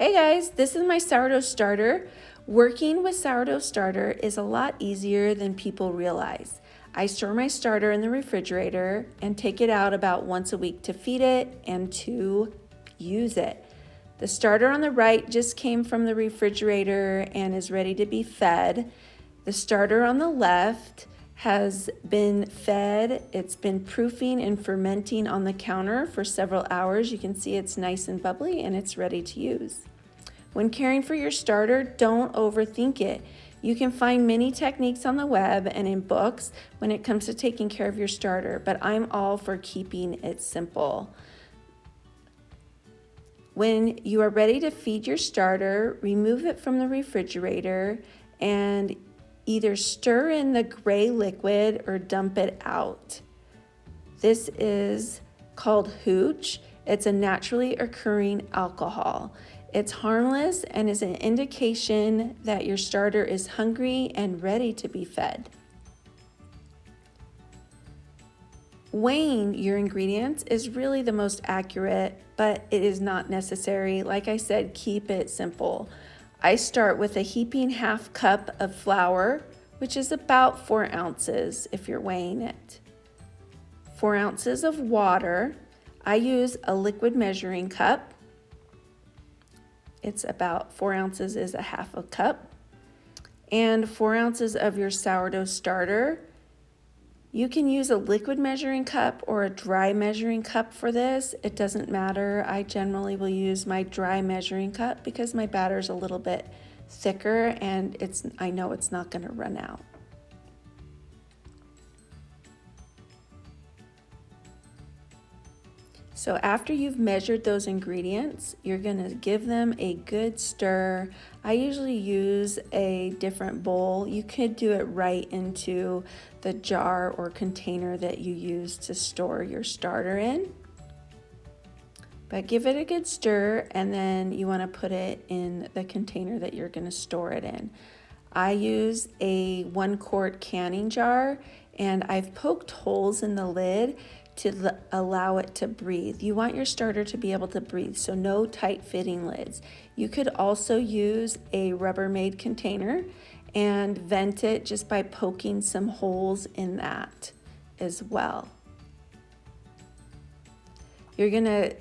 Hey guys, this is my sourdough starter. Working with sourdough starter is a lot easier than people realize. I store my starter in the refrigerator and take it out about once a week to feed it and to use it. The starter on the right just came from the refrigerator and is ready to be fed. The starter on the left has been fed. It's been proofing and fermenting on the counter for several hours. You can see it's nice and bubbly and it's ready to use. When caring for your starter, don't overthink it. You can find many techniques on the web and in books when it comes to taking care of your starter, but I'm all for keeping it simple. When you are ready to feed your starter, remove it from the refrigerator and either stir in the gray liquid or dump it out. This is called hooch. It's a naturally occurring alcohol. It's harmless and is an indication that your starter is hungry and ready to be fed. Weighing your ingredients is really the most accurate, but it is not necessary. Like I said, keep it simple. I start with a heaping half cup of flour, which is about 4 ounces if you're weighing it. 4 ounces of water. I use a liquid measuring cup. It's about 4 ounces is a half a cup. And 4 ounces of your sourdough starter. You can use a liquid measuring cup or a dry measuring cup for this. It doesn't matter. I generally will use my dry measuring cup because my batter is a little bit thicker and I know it's not going to run out. So after you've measured those ingredients, you're going to give them a good stir. I usually use a different bowl. You could do it right into the jar or container that you use to store your starter in. But give it a good stir and then you want to put it in the container that you're going to store it in. I use a 1-quart canning jar and I've poked holes in the lid to allow it to breathe. You want your starter to be able to breathe, so no tight fitting lids. You could also use a Rubbermaid container and vent it just by poking some holes in that as well. You're gonna,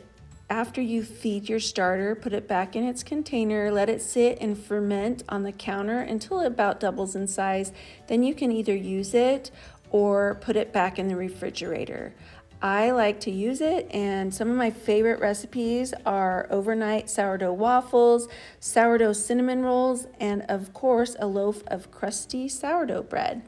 after you feed your starter, put it back in its container, let it sit and ferment on the counter until it about doubles in size. Then you can either use it or put it back in the refrigerator. I like to use it, and some of my favorite recipes are overnight sourdough waffles, sourdough cinnamon rolls, and of course a loaf of crusty sourdough bread.